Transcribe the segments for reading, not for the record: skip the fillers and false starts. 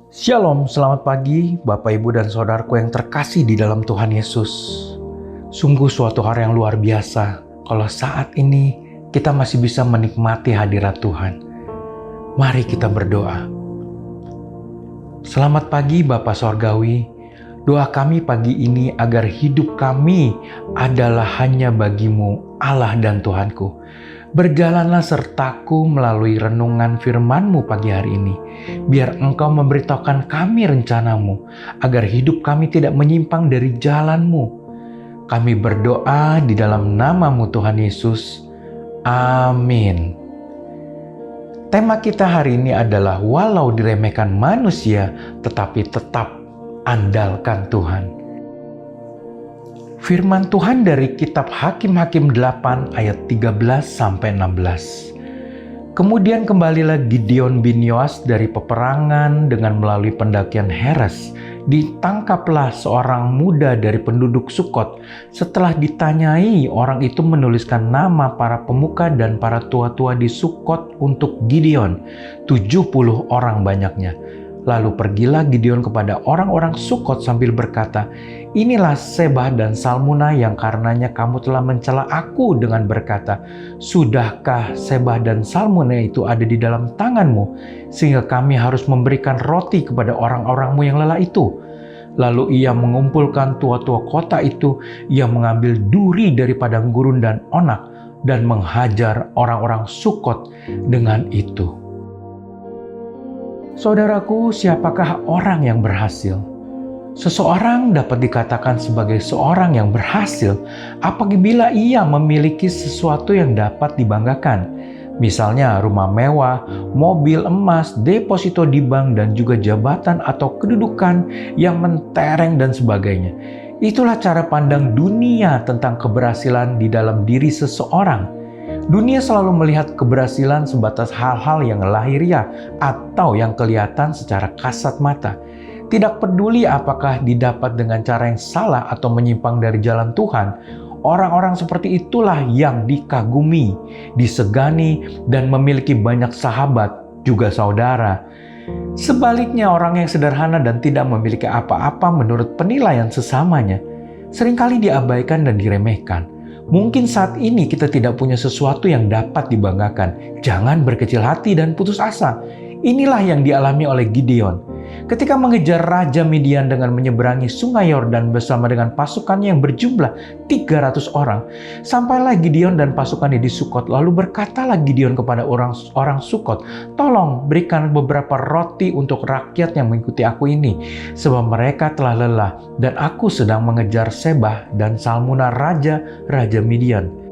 Shalom, selamat pagi Bapak Ibu dan Saudaraku yang terkasih di dalam Tuhan Yesus. Sungguh suatu hari yang luar biasa kalau saat ini kita masih bisa menikmati hadirat Tuhan. Mari kita berdoa. Selamat pagi Bapa Sorgawi. Doa kami pagi ini agar hidup kami adalah hanya bagi-Mu, Allah dan Tuhanku. Berjalanlah sertaku melalui renungan firman-Mu pagi hari ini. Biar Engkau memberitahukan kami rencana-Mu, agar hidup kami tidak menyimpang dari jalan-Mu. Kami berdoa di dalam nama-Mu Tuhan Yesus. Amin. Tema kita hari ini adalah walau diremehkan manusia, tetapi tetap andalkan Tuhan. Firman Tuhan dari kitab Hakim-Hakim 8 ayat 13-16. Kemudian kembalilah Gideon bin Yoas dari peperangan dengan melalui pendakian Heres. Ditangkaplah seorang muda dari penduduk Sukot. Setelah ditanyai, orang itu menuliskan nama para pemuka dan para tua-tua di Sukot untuk Gideon. 70 orang banyaknya. Lalu pergilah Gideon kepada orang-orang Sukot sambil berkata, "Inilah Sebah dan Salmuna yang karenanya kamu telah mencela aku dengan berkata, sudahkah Sebah dan Salmuna itu ada di dalam tanganmu, sehingga kami harus memberikan roti kepada orang-orangmu yang lelah itu?" Lalu ia mengumpulkan tua-tua kota itu, ia mengambil duri dari padang gurun dan onak, dan menghajar orang-orang Sukot dengan itu. Saudaraku, siapakah orang yang berhasil? Seseorang dapat dikatakan sebagai seorang yang berhasil apabila ia memiliki sesuatu yang dapat dibanggakan. Misalnya rumah mewah, mobil emas, deposito di bank, dan juga jabatan atau kedudukan yang mentereng dan sebagainya. Itulah cara pandang dunia tentang keberhasilan di dalam diri seseorang. Dunia selalu melihat keberhasilan sebatas hal-hal yang lahiriah atau yang kelihatan secara kasat mata. Tidak peduli apakah didapat dengan cara yang salah atau menyimpang dari jalan Tuhan, orang-orang seperti itulah yang dikagumi, disegani, dan memiliki banyak sahabat, juga saudara. Sebaliknya, orang yang sederhana dan tidak memiliki apa-apa menurut penilaian sesamanya, seringkali diabaikan dan diremehkan. Mungkin saat ini kita tidak punya sesuatu yang dapat dibanggakan. Jangan berkecil hati dan putus asa. Inilah yang dialami oleh Gideon. Ketika mengejar Raja Midian dengan menyeberangi sungai Yordan bersama dengan pasukannya yang berjumlah 300 orang. Sampailah Gideon dan pasukannya di Sukot. Lalu berkatalah Gideon kepada orang Sukot, "Tolong berikan beberapa roti untuk rakyat yang mengikuti aku ini, sebab mereka telah lelah dan aku sedang mengejar Sebah dan Salmuna raja Midian."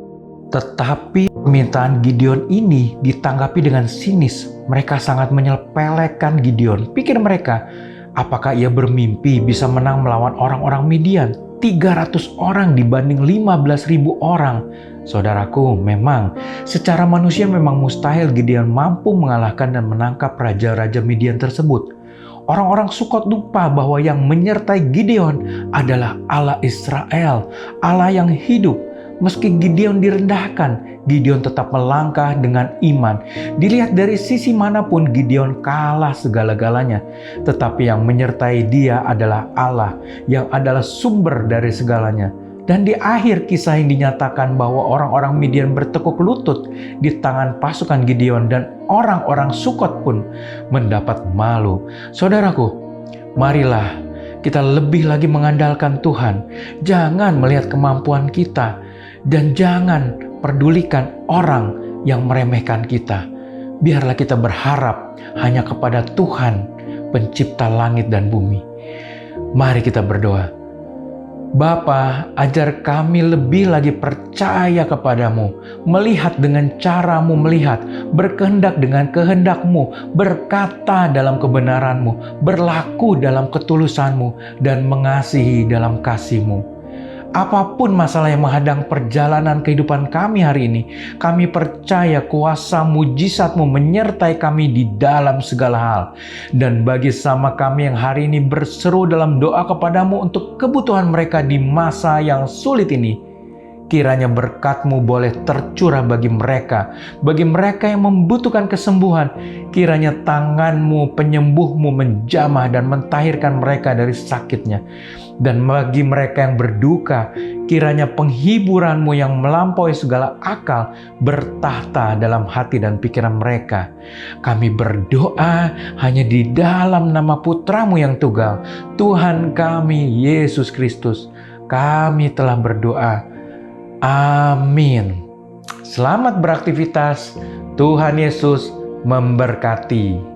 Tetapi permintaan Gideon ini ditanggapi dengan sinis. Mereka sangat menyepelekan Gideon. Pikir mereka, apakah ia bermimpi bisa menang melawan orang-orang Midian? 300 orang dibanding 15.000 orang. Saudaraku, memang secara manusia memang mustahil Gideon mampu mengalahkan dan menangkap raja-raja Midian tersebut. Orang-orang Sukot lupa bahwa yang menyertai Gideon adalah Allah Israel, Allah yang hidup. Meski Gideon direndahkan, Gideon tetap melangkah dengan iman. Dilihat dari sisi manapun, Gideon kalah segala-galanya. Tetapi yang menyertai dia adalah Allah, yang adalah sumber dari segalanya. Dan di akhir kisah yang dinyatakan bahwa orang-orang Midian bertekuk lutut di tangan pasukan Gideon dan orang-orang Sukot pun mendapat malu. Saudaraku, marilah kita lebih lagi mengandalkan Tuhan. Jangan melihat kemampuan kita. Dan jangan pedulikan orang yang meremehkan kita. Biarlah kita berharap hanya kepada Tuhan, pencipta langit dan bumi. Mari kita berdoa. Bapa, ajar kami lebih lagi percaya kepadamu, melihat dengan caramu melihat, berkehendak dengan kehendakmu, berkata dalam kebenaranmu, berlaku dalam ketulusanmu, dan mengasihi dalam kasihmu. Apapun masalah yang menghadang perjalanan kehidupan kami hari ini, kami percaya kuasa mujizat-Mu menyertai kami di dalam segala hal. Dan bagi sama kami yang hari ini berseru dalam doa kepadamu untuk kebutuhan mereka di masa yang sulit ini, Kiranya berkat-Mu boleh tercurah bagi mereka yang membutuhkan kesembuhan. Kiranya tangan-Mu, penyembuh-Mu menjamah dan mentahirkan mereka dari sakitnya. Dan bagi mereka yang berduka, kiranya penghiburan-Mu yang melampaui segala akal bertahta dalam hati dan pikiran mereka. Kami berdoa hanya di dalam nama Putra-Mu yang tunggal, Tuhan kami Yesus Kristus. Kami telah berdoa. Amin. Selamat beraktivitas. Tuhan Yesus memberkati.